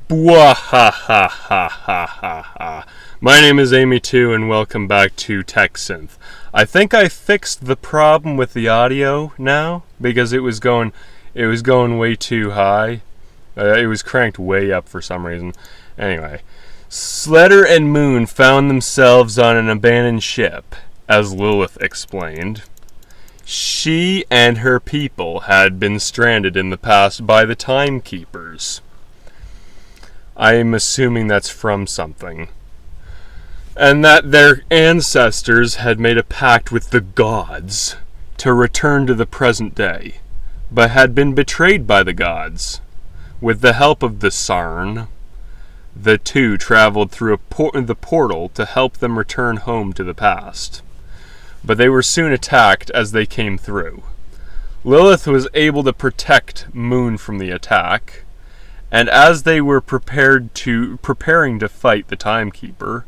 Bwahahahahaha. My name is Amy2 and welcome back to Synth. I think I fixed the problem with the audio now because it was going way too high. It was cranked way up for some reason. Anyway, Sledder and Moon found themselves on an abandoned ship, as Lilith explained. She and her people had been stranded in the past by the Timekeepers. I'm assuming that's from something. And that their ancestors had made a pact with the gods to return to the present day, but had been betrayed by the gods. With the help of the Sarn, the two traveled through the portal to help them return home to the past. But they were soon attacked as they came through. Lilith was able to protect Moon from the attack, and as they were preparing to fight the Timekeeper,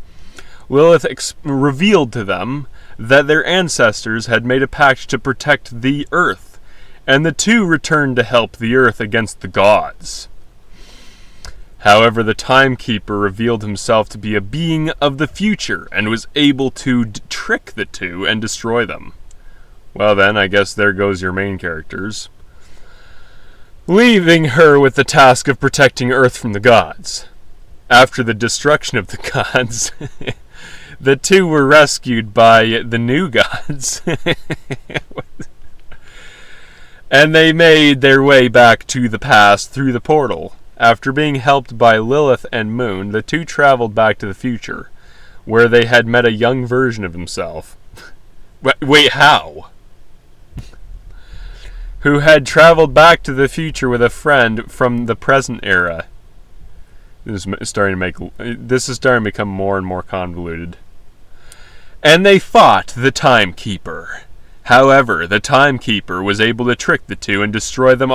Lilith revealed to them that their ancestors had made a pact to protect the Earth, and the two returned to help the Earth against the gods. However, the Timekeeper revealed himself to be a being of the future and was able to trick the two and destroy them. Well then, I guess there goes your main characters. Leaving her with the task of protecting Earth from the gods. After the destruction of the gods, the two were rescued by the new gods. And they made their way back to the past through the portal. After being helped by Lilith and Moon, the two traveled back to the future, where they had met a young version of himself. Wait, how? Who had traveled back to the future with a friend from the present era. This is starting to become more and more convoluted. And they fought the Timekeeper. However, the Timekeeper was able to trick the two and destroy them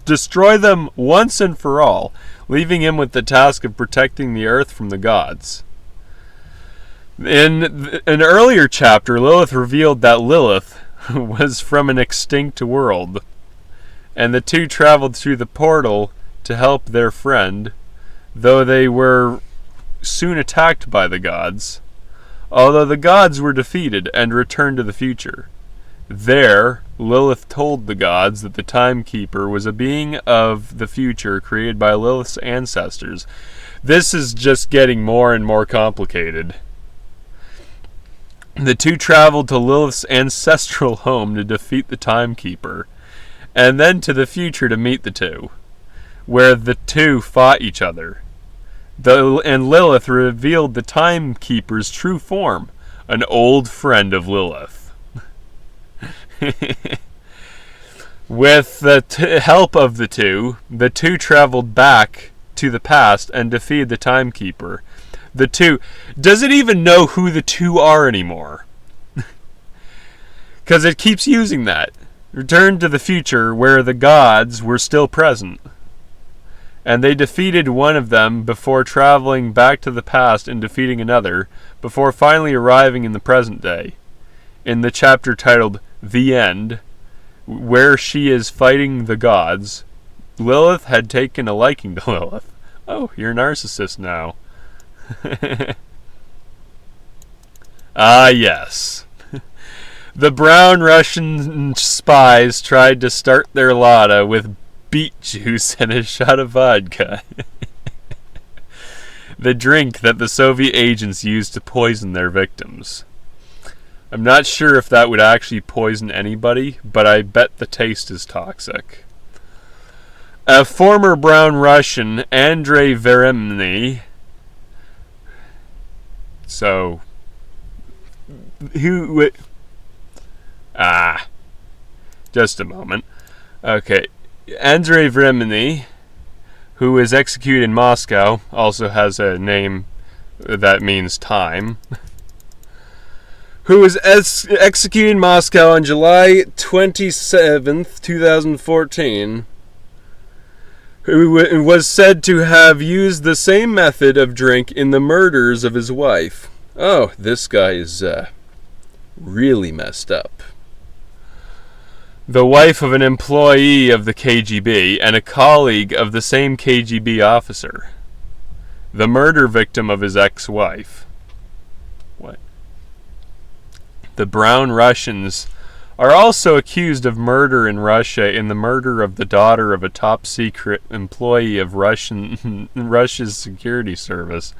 destroy them once and for all, leaving him with the task of protecting the Earth from the gods. In an earlier chapter, Lilith revealed that Lilith was from an extinct world, and the two traveled through the portal to help their friend, though they were soon attacked by the gods, although the gods were defeated and returned to the future. There, Lilith told the gods that the Timekeeper was a being of the future created by Lilith's ancestors. This is just getting more and more complicated. The two traveled to Lilith's ancestral home to defeat the Timekeeper, and then to the future to meet the two, where the two fought each other. And Lilith revealed the Timekeeper's true form, an old friend of Lilith. With the help of the two traveled back to the past and defeated the Timekeeper. The two doesn't even know who the two are anymore. Because it keeps using that. Returned to the future where the gods were still present. And they defeated one of them before traveling back to the past and defeating another, before finally arriving in the present day. In the chapter titled The End, where she is fighting the gods, Lilith had taken a liking to Lilith. Oh, you're a narcissist now. Ah, yes. The brown Russian spies tried to start their Lada with beet juice and a shot of vodka. The drink that the Soviet agents used to poison their victims. I'm not sure if that would actually poison anybody, but I bet the taste is toxic. A former brown Russian, Andrei Veremny. So, just a moment. Okay, Andrei Veremny, who was executed in Moscow, also has a name that means time. Who was executed in Moscow on July 27th, 2014, who was said to have used the same method of drink in the murders of his wife. Oh, this guy is really messed up. the wife of an employee of the KGB and a colleague of the same KGB officer. The murder victim of his ex-wife. What? The Brown Russians are also accused of murder in Russia in the murder of the daughter of a top-secret employee of Russia's security service.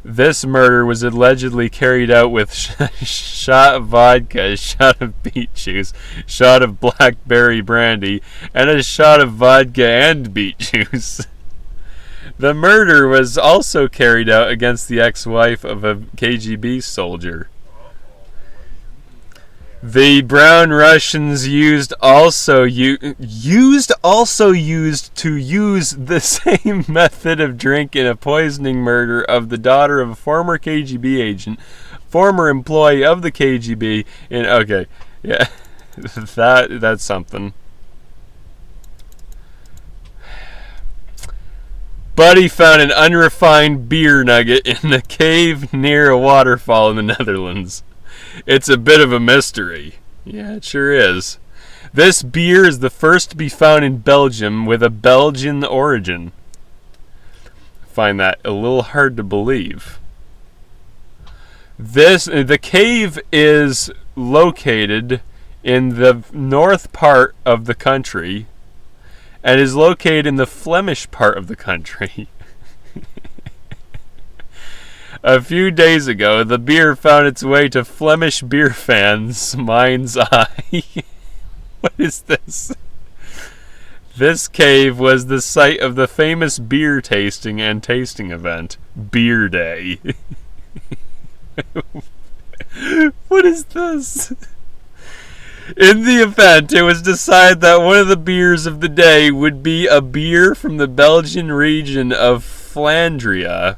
This murder was allegedly carried out with shot of vodka, a shot of beet juice, shot of blackberry brandy, and a shot of vodka and beet juice. The murder was also carried out against the ex-wife of a KGB soldier. The Brown Russians used the same method of drink in a poisoning murder of the daughter of a former KGB agent, former employee of the KGB. That's something. Buddy found an unrefined beer nugget in a cave near a waterfall in the Netherlands. It's a bit of a mystery. Yeah, it sure is. This beer is the first to be found in Belgium with a Belgian origin. I find that a little hard to believe. The cave is located in the north part of the country and is located in the Flemish part of the country. A few days ago, the beer found its way to Flemish beer fans' mind's eye. What is this? This cave was the site of the famous beer tasting and tasting event, Beer Day. What is this? In the event, it was decided that one of the beers of the day would be a beer from the Belgian region of Flandria.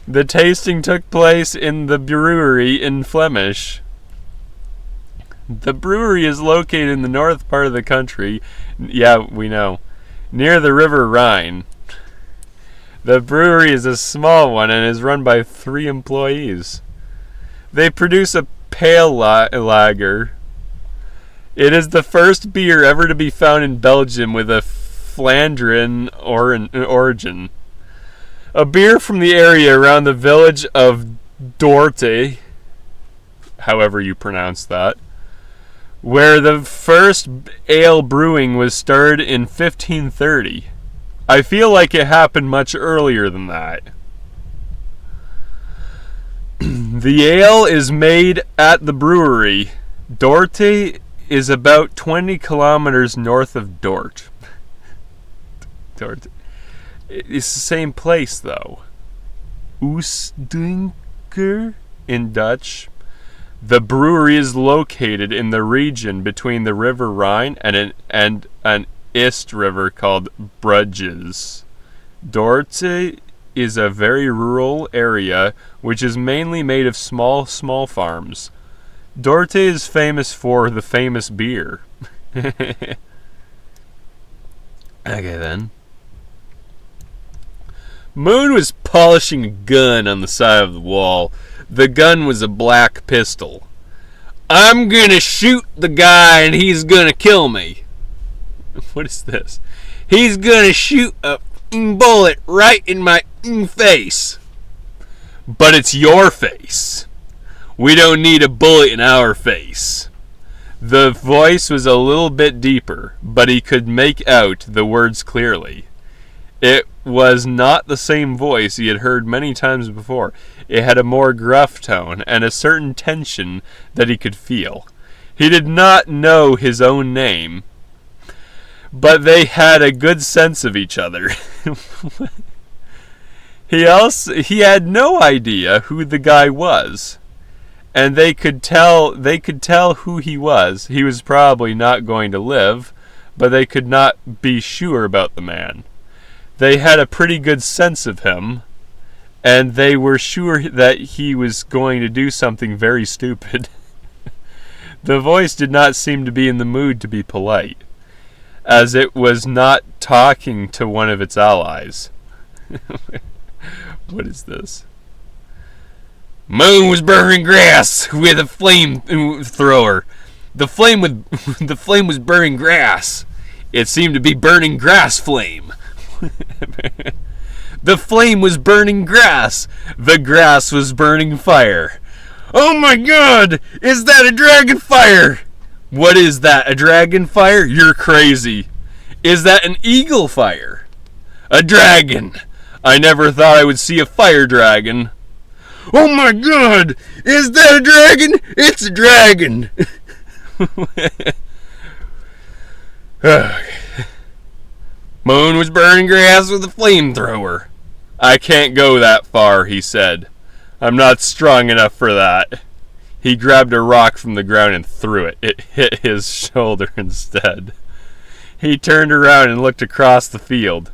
The tasting took place in the brewery in Flemish. The brewery is located in the north part of the country. Yeah, we know. Near the River Rhine. The brewery is a small one and is run by 3 employees. They produce a pale lager. It is the first beer ever to be found in Belgium with a Flandrian origin. A beer from the area around the village of Dorte, however you pronounce that, where the first ale brewing was started in 1530. I feel like it happened much earlier than that. The ale is made at the brewery. Dorte is about 20 kilometers north of Dort. Dort. It's the same place, though. Oostdunker in Dutch. The brewery is located in the region between the River Rhine and an Ist river called Bruges. Dorte is a very rural area which is mainly made of small farms. Dorte is famous for the famous beer. Okay, then. Moon was polishing a gun on the side of the wall. The gun was a black pistol. I'm gonna shoot the guy and he's gonna kill me. What is this? He's gonna shoot a bullet right in my face. But it's your face. We don't need a bullet in our face. The voice was a little bit deeper, but he could make out the words clearly. It was not the same voice he had heard many times before. It had a more gruff tone and a certain tension that he could feel. He did not know his own name, but they had a good sense of each other. He had no idea who the guy was, and they could tell who he was. He was probably not going to live, but they could not be sure about the man. They had a pretty good sense of him, and they were sure that he was going to do something very stupid. The voice did not seem to be in the mood to be polite, as it was not talking to one of its allies. What is this? Moon was burning grass with a flamethrower. The flame was burning grass. It seemed to be burning grass flame. The flame was burning grass. The grass was burning fire. Oh my God! Is that a dragon fire? What is that? A dragon fire? You're crazy. Is that an eagle fire? A dragon. I never thought I would see a fire dragon. Oh my God! Is that a dragon? It's a dragon! Moon was burning grass with a flamethrower. I can't go that far, he said. I'm not strong enough for that. He grabbed a rock from the ground and threw it. It hit his shoulder instead. He turned around and looked across the field.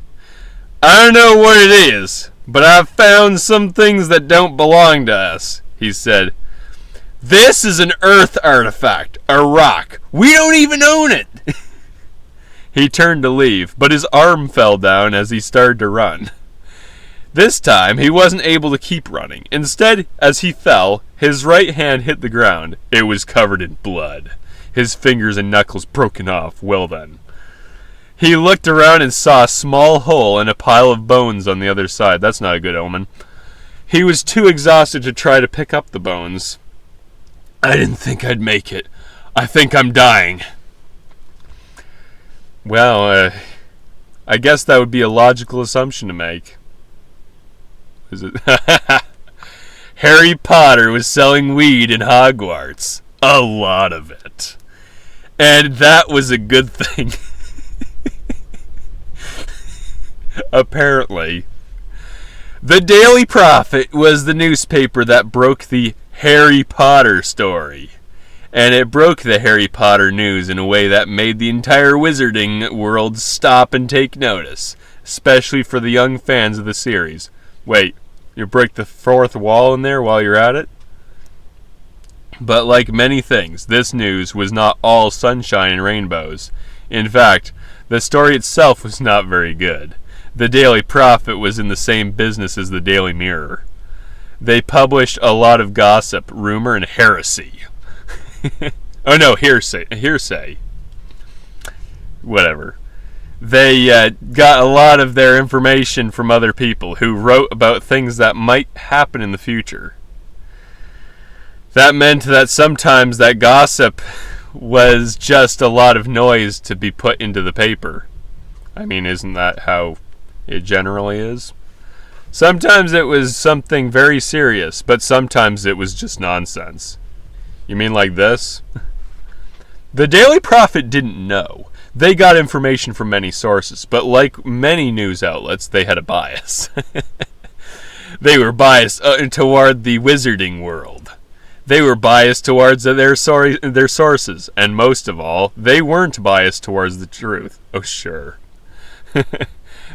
I don't know what it is, but I've found some things that don't belong to us, he said. This is an Earth artifact, a rock. We don't even own it. He turned to leave, but his arm fell down as he started to run. This time, he wasn't able to keep running. Instead, as he fell, his right hand hit the ground. It was covered in blood. His fingers and knuckles broken off. Well then. He looked around and saw a small hole and a pile of bones on the other side. That's not a good omen. He was too exhausted to try to pick up the bones. I didn't think I'd make it. I think I'm dying. Well, I guess that would be a logical assumption to make. Is it? Harry Potter was selling weed in Hogwarts. A lot of it. And that was a good thing. Apparently. The Daily Prophet was the newspaper that broke the Harry Potter story. And it broke the Harry Potter news in a way that made the entire wizarding world stop and take notice. Especially for the young fans of the series. Wait, you break the fourth wall in there while you're at it? But like many things, this news was not all sunshine and rainbows. In fact, the story itself was not very good. The Daily Prophet was in the same business as the Daily Mirror. They published a lot of gossip, rumor, and heresy. Oh no, hearsay. Whatever. They got a lot of their information from other people who wrote about things that might happen in the future. That meant that sometimes that gossip was just a lot of noise to be put into the paper. I mean, isn't that how it generally is? Sometimes it was something very serious, but sometimes it was just nonsense. You mean like this? The Daily Prophet didn't know. They got information from many sources, but like many news outlets, they had a bias. They were biased toward the wizarding world. They were biased towards their sources, and most of all, they weren't biased towards the truth. Oh, sure.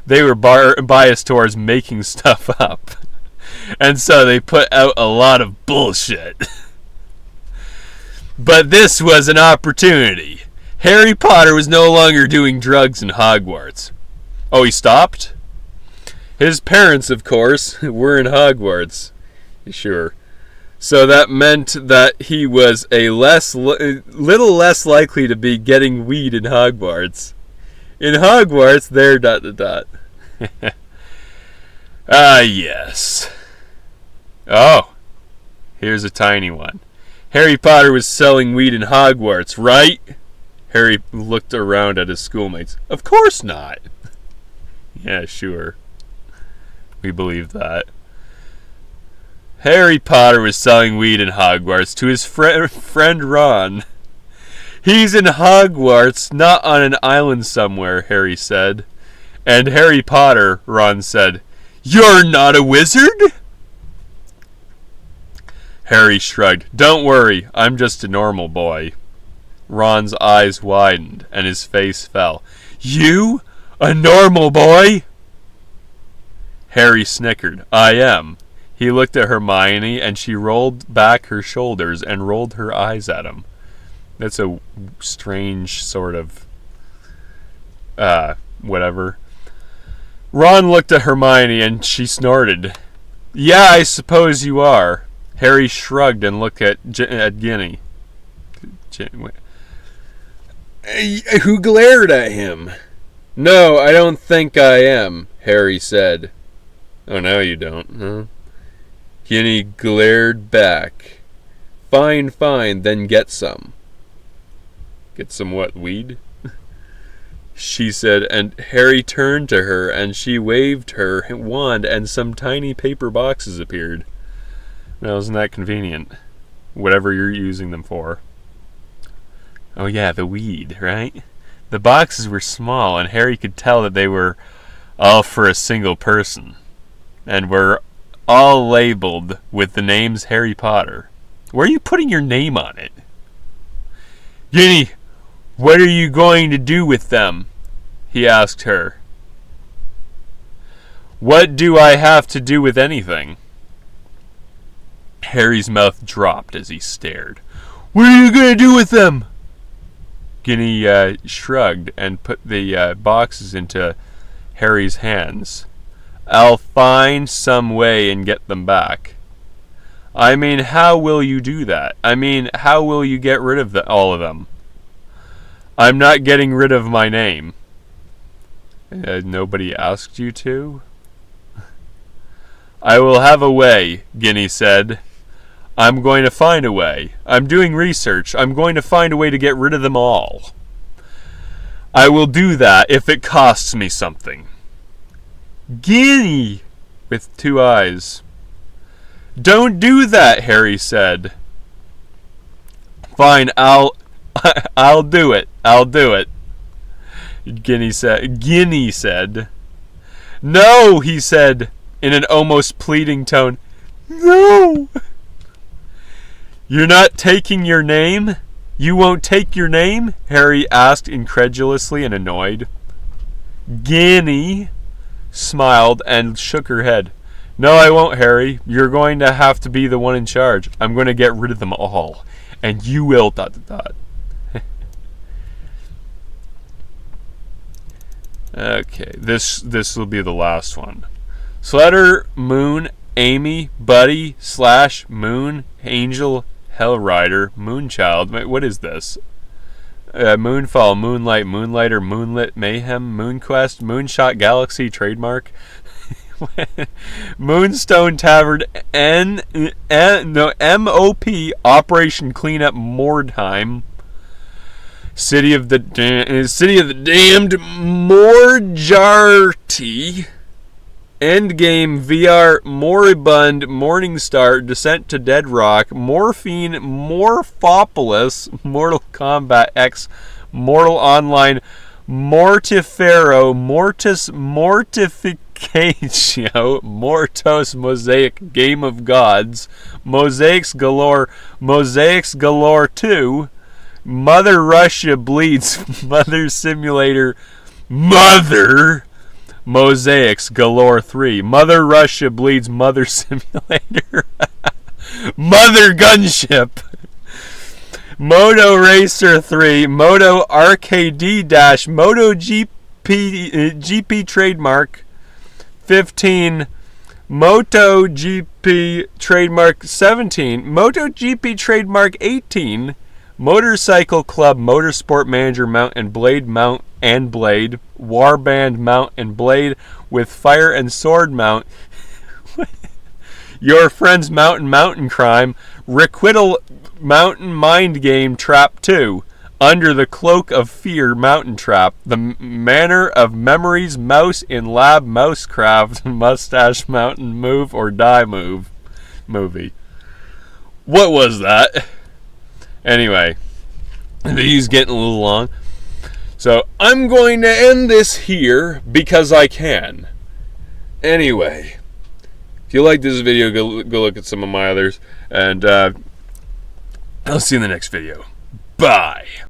They were biased towards making stuff up. And so they put out a lot of bullshit. But this was an opportunity. Harry Potter was no longer doing drugs in Hogwarts. Oh, he stopped? His parents, of course, were in Hogwarts. Sure. So that meant that he was a little less likely to be getting weed in Hogwarts. In Hogwarts, they're ... Ah, yes. Oh, here's a tiny one. Harry Potter was selling weed in Hogwarts, right? Harry looked around at his schoolmates. Of course not. Yeah, sure. We believe that. Harry Potter was selling weed in Hogwarts to his friend Ron. He's in Hogwarts, not on an island somewhere, Harry said. And Harry Potter, Ron said, You're not a wizard? Harry shrugged. Don't worry, I'm just a normal boy. Ron's eyes widened, and his face fell. You? A normal boy? Harry snickered. I am. He looked at Hermione, and she rolled back her shoulders and rolled her eyes at him. That's a strange sort of... whatever. Ron looked at Hermione, and she snorted. Yeah, I suppose you are. Harry shrugged and looked at Ginny. who glared at him. No, I don't think I am, Harry said. Oh, now you don't, huh? Ginny glared back. Fine, fine, then get some. Get some what, weed? She said, and Harry turned to her, and she waved her wand, and some tiny paper boxes appeared. Now, isn't that convenient? Whatever you're using them for. Oh yeah, the weed, right? The boxes were small, and Harry could tell that they were all for a single person, and were all labeled with the names Harry Potter. Where are you putting your name on it? Ginny, what are you going to do with them? He asked her. What do I have to do with anything? Harry's mouth dropped as he stared. What are you going to do with them? Ginny shrugged and put the boxes into Harry's hands. I'll find some way and get them back. I mean, how will you do that? I mean, how will you get rid of all of them? I'm not getting rid of my name. Nobody asked you to? I will have a way, Ginny said. I'm going to find a way. I'm doing research. I'm going to find a way to get rid of them all. I will do that if it costs me something. Ginny! With two eyes. Don't do that, Harry said. Fine, I'll do it. I'll do it. Ginny said. No, he said, in an almost pleading tone. No! You're not taking your name? You won't take your name? Harry asked incredulously and annoyed. Ginny smiled and shook her head. No, I won't, Harry. You're going to have to be the one in charge. I'm going to get rid of them all. And you will... ... Okay, this will be the last one. Slutter, Moon, Amy, Buddy, Slash, Moon, Angel, Hellrider, Moonchild. Wait, what is this? Moonfall, Moonlight, Moonlighter, Moonlit, Mayhem, Moonquest, Moonshot Galaxy trademark. Moonstone Tavern, MOP, Operation Cleanup, Mordheim. City of the Damned, Morjarty. Endgame, VR, Moribund, Morningstar, Descent to Dead Rock, Morphine, Morphopolis, Mortal Kombat X, Mortal Online, Mortifero, Mortis Mortificatio, Mortos Mosaic, Game of Gods, Mosaics Galore 2, Mother Russia Bleeds, Mother Simulator, Mosaics Galore 3, Mother Russia Bleeds, Mother Simulator, Mother Gunship, Moto Racer 3, Moto Arcade Dash, Moto GP trademark 15, Moto GP trademark 17, Moto GP trademark 18, Motorcycle Club, Motorsport Manager Mount and Blade, Warband Mount and Blade with Fire and Sword Mount, Your Friend's Mountain Crime, Requital Mountain Mind Game Trap 2, Under the Cloak of Fear Mountain Trap, The Manor of Memories Mouse in Lab Mousecraft, Mustache Mountain Move or Die movie. What was that? Anyway, these getting a little long. So I'm going to end this here because I can. Anyway, if you like this video, go look at some of my others. And I'll see you in the next video. Bye.